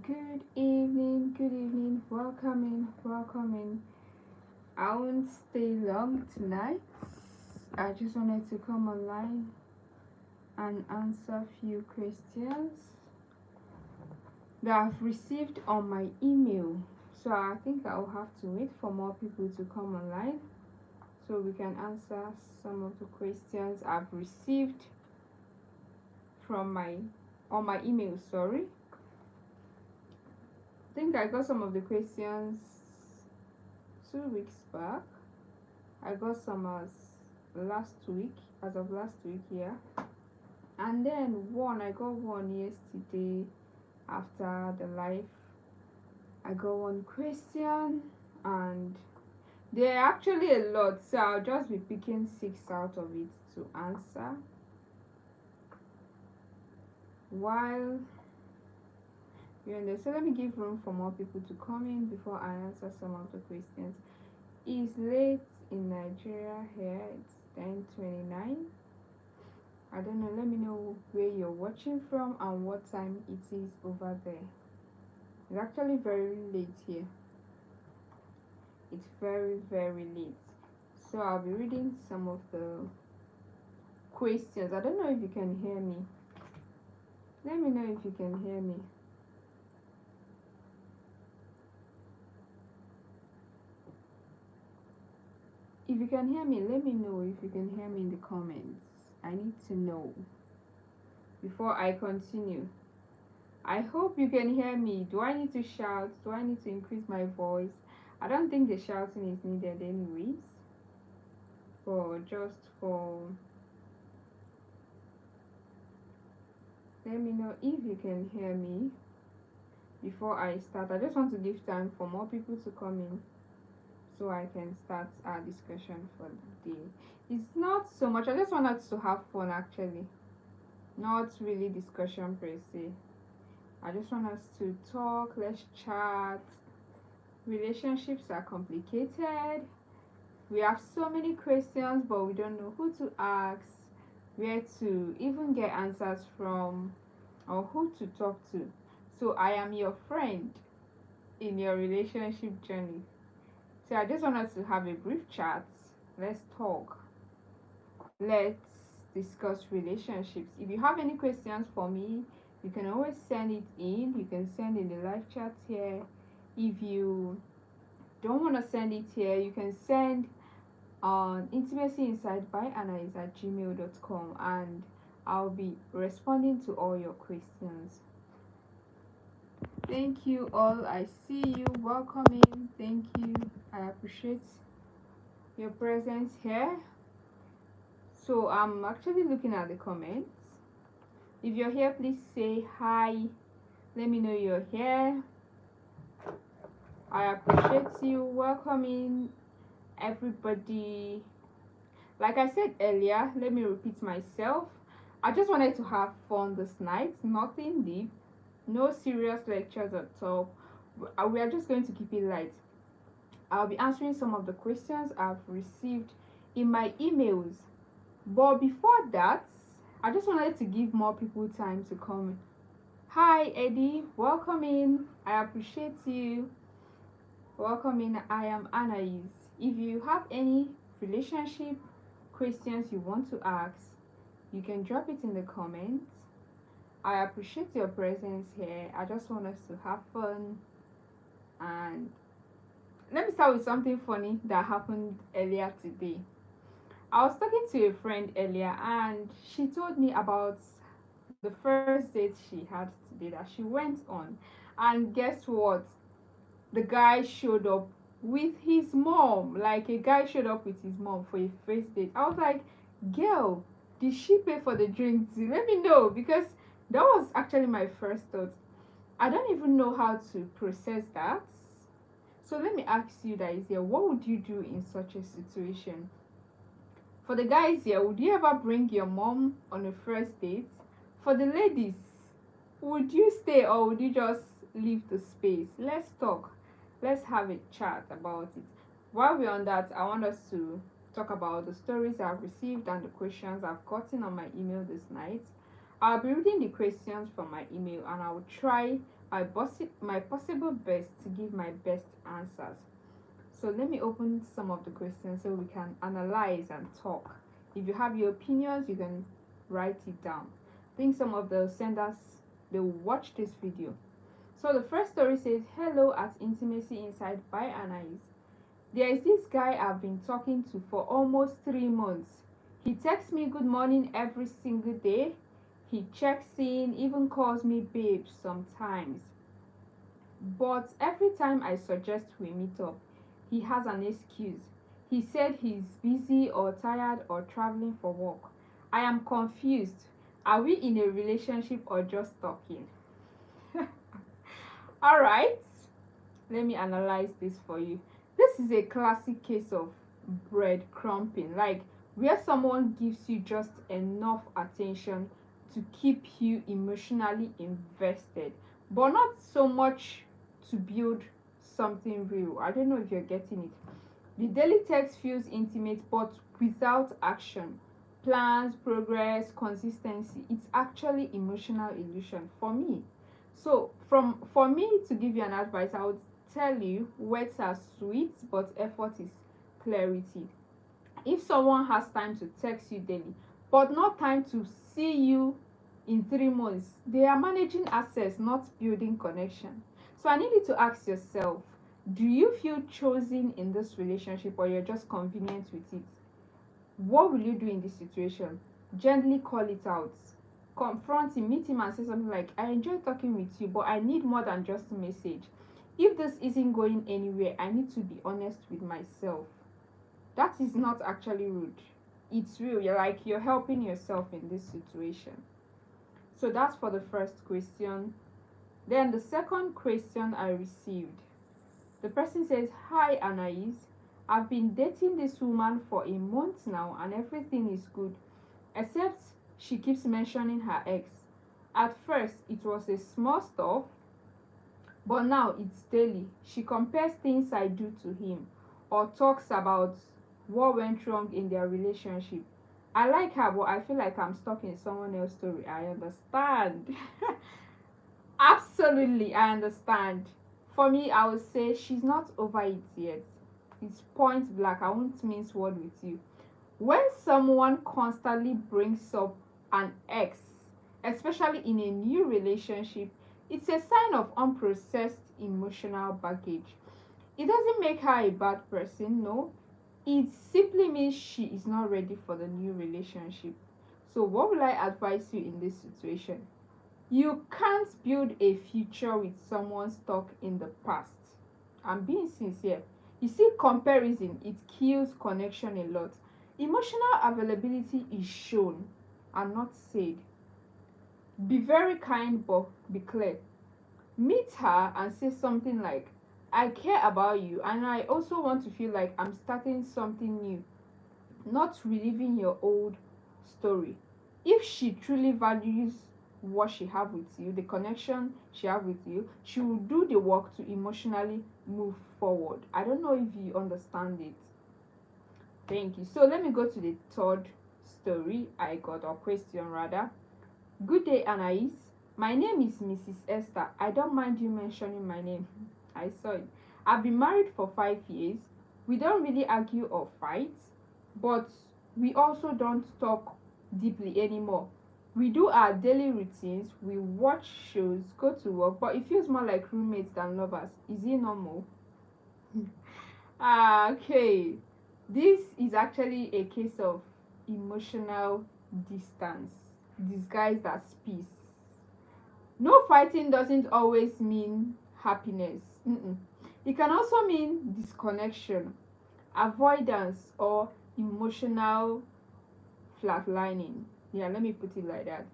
Good evening, welcome in. I won't stay long tonight. I just wanted to come online and answer few questions that I've received on my email. So I think I'll have to wait for more people to come online so we can answer some of the questions I've received from my on my email, sorry. I think I got some of the questions 2 weeks back. I got some as of last week, yeah. And then I got one yesterday after the live. I got one question, and there are actually a lot, so I'll just be picking 6 out of it to answer. While you're in there, so let me give room for more people to come in before I answer some of the questions. It's late in Nigeria here, it's 10:29. I don't know, let me know where you're watching from and what time it is over there. It's actually very late here. It's very, very late. So I'll be reading some of the questions. I don't know if you can hear me. Let me know if you can hear me. If you can hear me, let me know if you can hear me in the comments. I need to know before I continue. I hope you can hear me. Do I need to shout? Do I need to increase my voice? I don't think the shouting is needed anyways. Let me know if you can hear me before I start. I just want to give time for more people to come in so I can start our discussion for the day. It's not so much, I just want us to have fun actually, not really discussion per se. I just want us to talk, let's chat. Relationships are complicated. We have so many questions, but we don't know who to ask, where to even get answers from, or who to talk to. So I am your friend in your relationship journey. So I just want us to have a brief chat. Let's talk. Let's discuss relationships. If you have any questions for me, you can always send it in. You can send in the live chat here. If you don't want to send it here, you can send on intimacyinsidebyanias@gmail.com, and I'll be responding to all your questions. Thank you all. I see you. Welcoming. Thank you. I appreciate your presence here. So I'm actually looking at the comments. If you're here, please say hi. Let me know you're here. I appreciate you. Welcoming everybody. Like I said earlier, let me repeat myself. I just wanted to have fun this night. Nothing deep. No serious lectures at all. We are just going to keep it light. I'll be answering some of the questions I've received in my emails. But before that, I just wanted to give more people time to come. Hi Eddie, welcome in. I appreciate you. Welcome in. I am Anias. If you have any relationship questions you want to ask, you can drop it in the comments. I appreciate your presence here. I just want us to have fun. And let me start with something funny that happened earlier today. I was talking to a friend earlier, and she told me about the first date she had today that she went on. And guess what? The guy showed up with his mom. Like, a guy showed up with his mom for a first date. I was like, girl, did she pay for the drinks? Let me know, because that was actually my first thought. I don't even know how to process that. So let me ask you guys here, what would you do in such a situation? For the guys here, would you ever bring your mom on a first date? For the ladies, would you stay or would you just leave the space? Let's talk. Let's have a chat about it. While we're on that, I want us to talk about the stories I've received and the questions I've gotten on my email this night. I'll be reading the questions from my email and I will try my possible best to give my best answers. So let me open some of the questions so we can analyze and talk. If you have your opinions, you can write it down. I think some of the senders, they will watch this video. So the first story says, hello at Intimacy Inside by Anias. There is this guy I've been talking to for almost 3 months. He texts me good morning every single day. He checks in, even calls me babe sometimes. But every time I suggest we meet up, he has an excuse. He said he's busy or tired or traveling for work. I am confused. Are we in a relationship or just talking? Alright, let me analyze this for you. This is a classic case of breadcrumbing, like where someone gives you just enough attention to keep you emotionally invested, but not so much to build something real. I don't know if you're getting it. The daily text feels intimate, but without action, plans, progress, consistency. It's actually emotional illusion for me. So for me to give you an advice, I would tell you words are sweet, but effort is clarity. If someone has time to text you daily, but not time to see you in 3 months, they are managing access, not building connection. So I need you to ask yourself, do you feel chosen in this relationship or you're just convenient with it? What will you do in this situation? Gently call it out. Confront him, meet him and say something like, I enjoy talking with you, but I need more than just a message. If this isn't going anywhere, I need to be honest with myself. That is not actually rude. It's real. You're helping yourself in this situation. So that's for the first question. Then the second question I received. The person says, hi Anias, I've been dating this woman for a month now and everything is good, except she keeps mentioning her ex. At first, it was a small stuff, but now it's daily. She compares things I do to him or talks about what went wrong in their relationship. I like her, but I feel like I'm stuck in someone else's story. I understand. Absolutely, I understand. For me, I would say she's not over it yet. It's point blank. I won't mince word with you. When someone constantly brings up an ex, especially in a new relationship, it's a sign of unprocessed emotional baggage. It doesn't make her a bad person, no. It simply means she is not ready for the new relationship. So, what will I advise you in this situation? You can't build a future with someone stuck in the past. I'm being sincere. You see, comparison, it kills connection a lot. Emotional availability is shown and not said. Be very kind, but be clear. Meet her and say something like, I care about you and I also want to feel like I'm starting something new, not reliving your old story. If she truly values what she have with you, the connection she have with you, she will do the work to emotionally move forward. I don't know if you understand it. Thank you. So let me go to the third story I got, or question rather. Good day, Anias. My name is Mrs. Esther. I don't mind you mentioning my name. I saw it. I've been married for 5 years. We don't really argue or fight, but we also don't talk deeply anymore. We do our daily routines, we watch shows, go to work, but it feels more like roommates than lovers. Is it normal? Okay. This is actually a case of emotional distance disguised as peace. No fighting doesn't always mean happiness. It can also mean disconnection, avoidance, or emotional flatlining. Yeah, let me put it like that.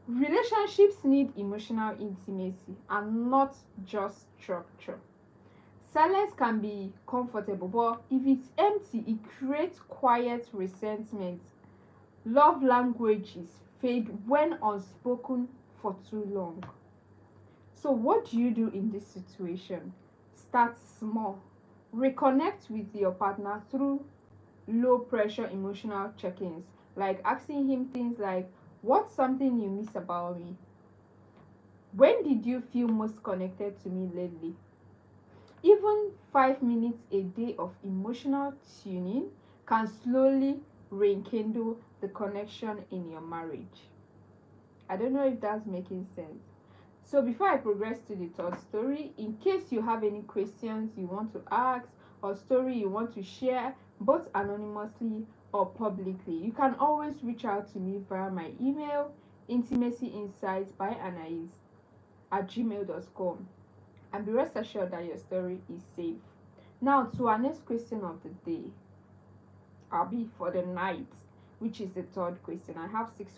Relationships need emotional intimacy and not just structure. Silence can be comfortable, but if it's empty, it creates quiet resentment. Love languages fade when unspoken for too long. So, what do you do in this situation? Start small. Reconnect with your partner through low pressure emotional check ins, like asking him things like, What's something you miss about me? When did you feel most connected to me lately? Even 5 minutes a day of emotional tuning can slowly rekindle the connection in your marriage. I don't know if that's making sense. So before I progress to the third story, in case you have any questions you want to ask or story you want to share, both anonymously or publicly, you can always reach out to me via my email, intimacyinsights@gmail.com, and be rest assured that your story is safe. Now to our next question of the day, I'll be for the night, which is the third question. I have six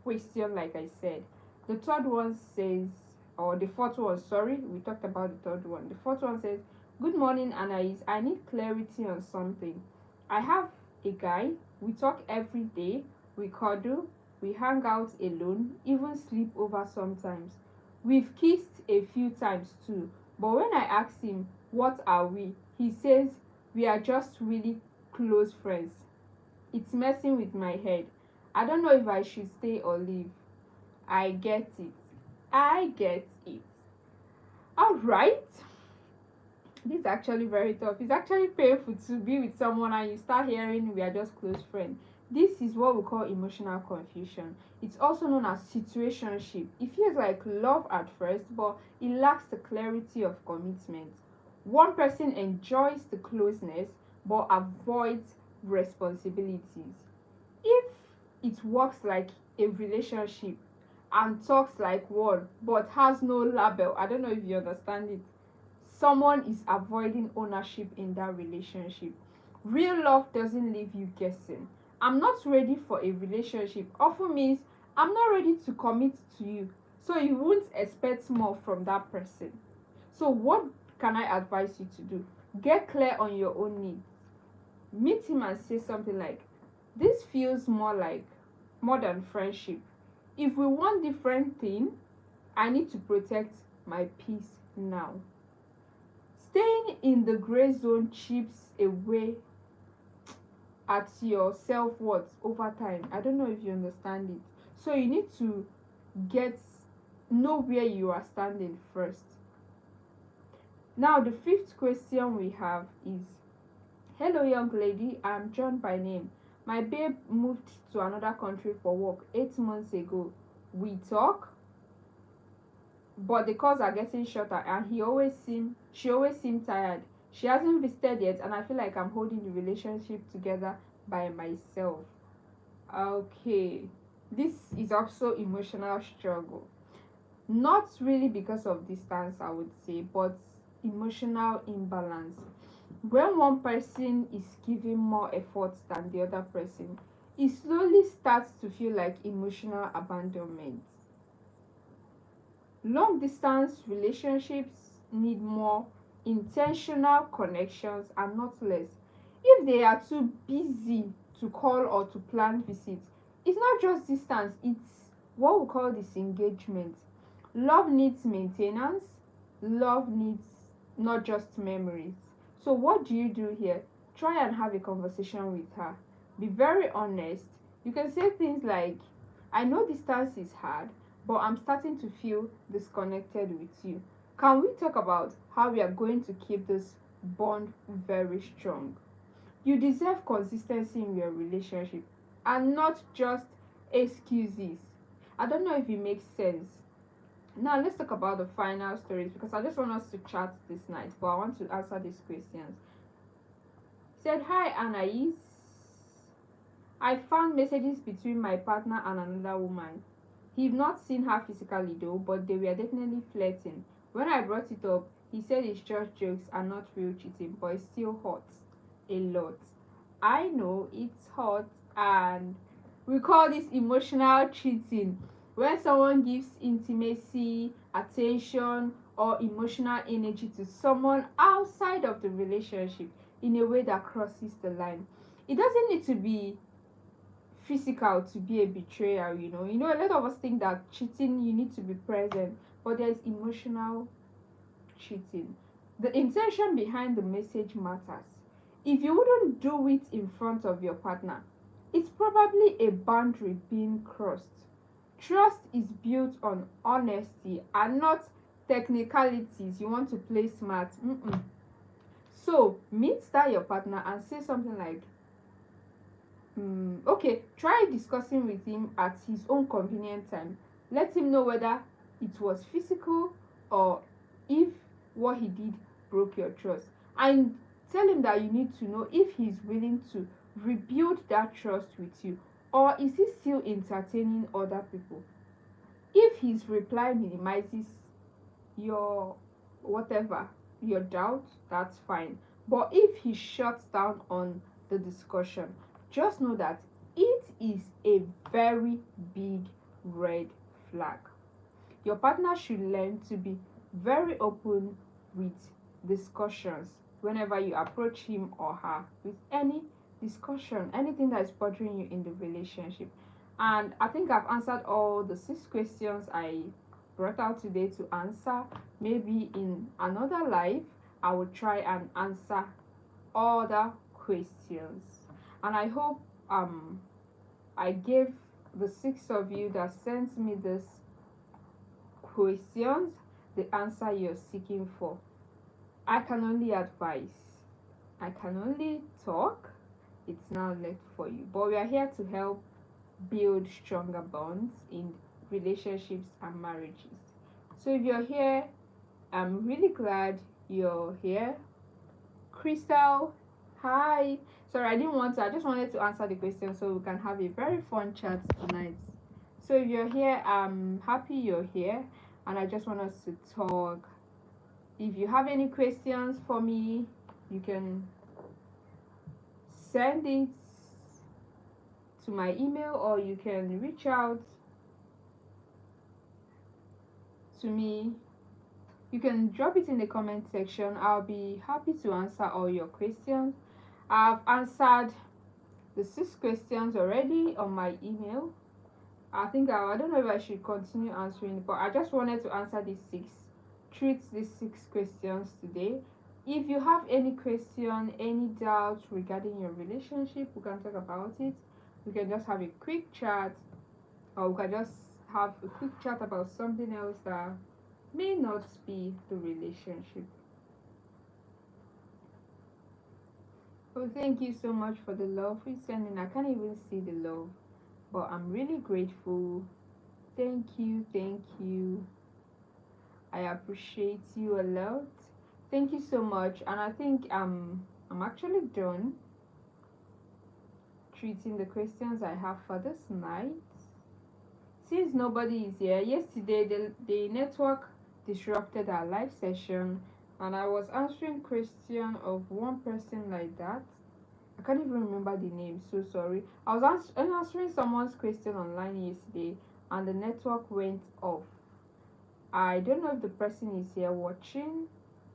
question like I said. The third one says, or the fourth one, sorry, we talked about the third one. The fourth one says, good morning, Anias. I need clarity on something. I have a guy, we talk every day, we cuddle, we hang out alone, even sleep over sometimes. We've kissed a few times too, but when I ask him, what are we? He says, we are just really close friends. It's messing with my head. I don't know if I should stay or leave. I get it. I get it. Alright. This is actually very tough. It's actually painful to be with someone and you start hearing we are just close friends. This is what we call emotional confusion. It's also known as situationship. It feels like love at first, but it lacks the clarity of commitment. One person enjoys the closeness but avoids responsibilities. If it works like a relationship and talks like one but has no label, I don't know if you understand it, someone is avoiding ownership in that relationship. Real love doesn't leave you guessing. I'm not ready for a relationship often means I'm not ready to commit to you, so you won't expect more from that person. So what can I advise you to do? Get clear on your own needs. Meet him and say something like, this feels more than friendship. If we want different thing, I need to protect my peace now. Staying in the gray zone chips away at your self-worth over time. I don't know if you understand it. So you need to get know where you are standing first. Now the fifth question we have is, hello young lady, I'm John by name. My babe moved to another country for work 8 months ago. We talk, but the calls are getting shorter and she always seem tired. She hasn't visited yet and I feel like I'm holding the relationship together by myself. Okay, this is also emotional struggle. Not really because of distance, I would say, but emotional imbalance. When one person is giving more effort than the other person, it slowly starts to feel like emotional abandonment. Long distance relationships need more intentional connections and not less. If they are too busy to call or to plan visits, it's not just distance, it's what we call disengagement. Love needs maintenance, love needs not just memories. So, what do you do here? Try and have a conversation with her. Be very honest. You can say things like, I know distance is hard, but I'm starting to feel disconnected with you. Can we talk about how we are going to keep this bond very strong? You deserve consistency in your relationship and not just excuses. I don't know if it makes sense. Now let's talk about the final stories because I just want us to chat this night, but I want to answer these questions. Said, hi Anais. I found messages between my partner and another woman. He've not seen her physically though, but they were definitely flirting. When I brought it up, he said it's just jokes and not real cheating, but it still hurts a lot. I know it's hot, and we call this emotional cheating. When someone gives intimacy, attention, or emotional energy to someone outside of the relationship in a way that crosses the line. It doesn't need to be physical to be a betrayal. A lot of us think that cheating you need to be present, but there's emotional cheating. The intention behind the message matters. If you wouldn't do it in front of your partner, It's probably a boundary being crossed. Trust is built on honesty and not technicalities. You want to play smart. So meet that your partner and say something like, okay, try discussing with him at his own convenient time. Let him know whether it was physical or if what he did broke your trust. And tell him that you need to know if he's willing to rebuild that trust with you, or is he still entertaining other people. If his reply minimizes your whatever, your doubt, that's fine. But if he shuts down on the discussion, just know that it is a very big red flag. Your partner should learn to be very open with discussions whenever you approach him or her with any discussion, anything that is bothering you in the relationship. And I think I've answered all the 6 questions I brought out today to answer. Maybe in another life, I will try and answer other questions. And I hope I gave the 6 of you that sent me this questions the answer you're seeking for. I can only advise. I can only talk. It's now left for you. But we are here to help build stronger bonds in relationships and marriages. So if you're here, I'm really glad you're here. Crystal, hi. Sorry, I just wanted to answer the question so we can have a very fun chat tonight. So if you're here, I'm happy you're here and I just want us to talk. If you have any questions for me, you can send it to my email or you can reach out to me. You can drop it in the comment section. I'll be happy to answer all your questions. I've answered the 6 questions already on my email. I don't know if I should continue answering, but I just wanted to answer treat these 6 questions today. If you have any question, any doubt regarding your relationship, we can talk about it. We can just have a quick chat, or we can just have a quick chat about something else that may not be the relationship. Oh, thank you so much for the love you're sending. I can't even see the love, but I'm really grateful. Thank you, thank you. I appreciate you a lot. Thank you so much. And I think I'm actually done treating the questions I have for this night. Since nobody is here, yesterday the network disrupted our live session and I was answering question of one person like that. I can't even remember the name, so sorry. I was answering someone's question online yesterday and the network went off. I don't know if the person is here watching,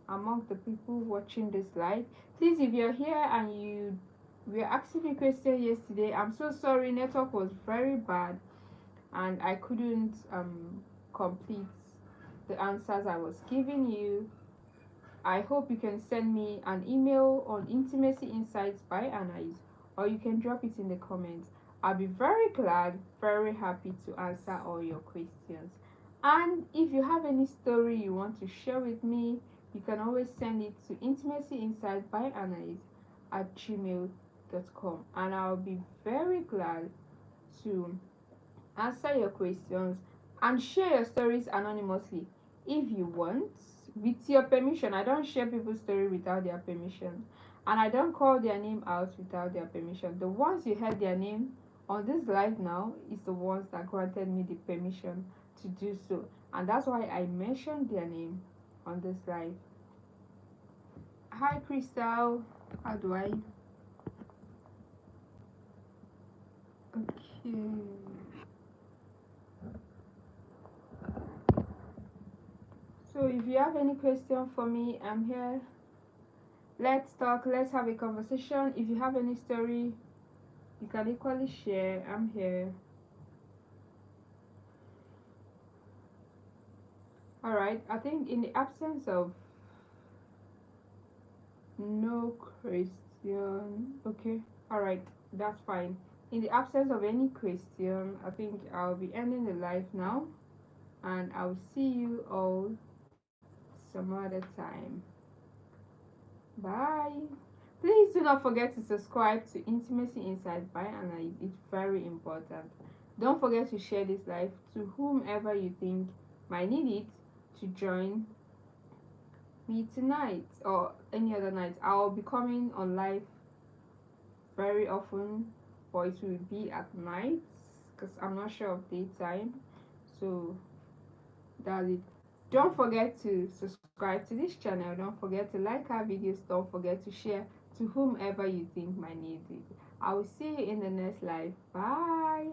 among the people watching this live. Please, if you're here and you were asking me a question yesterday, I'm so sorry. Network was very bad and I couldn't complete the answers I was giving you. I hope you can send me an email on Intimacy Insights by Anias, or you can drop it in the comments. I'll be very glad, very happy to answer all your questions. And if you have any story you want to share with me, you can always send it to intimacyinsights by Anias at gmail.com, and I'll be very glad to answer your questions and share your stories anonymously if you want, with your permission. I don't share people's story without their permission, and I don't call their name out without their permission. The ones you heard their name on this live now is the ones that granted me the permission to do so, and that's why I mentioned their name on this live. Hi Crystal, how do I? Okay. So if you have any question for me, I'm here. Let's talk, let's have a conversation. If you have any story you can equally share, I'm here. Alright, I think in the absence of no question, okay, alright, that's fine. in the absence of any question, I think I'll be ending the live now, and I'll see you all some other time. Bye. Please do not forget to subscribe to Intimacy Inside by Anias. It's very important. Don't forget to share this live to whomever you think might need it to join me tonight or any other night. I'll be coming on live very often, but it will be at night because I'm not sure of daytime. So that's it. Don't forget to subscribe to this channel. Don't forget to like our videos. Don't forget to share to whomever you think might need it. I will see you in the next live. Bye.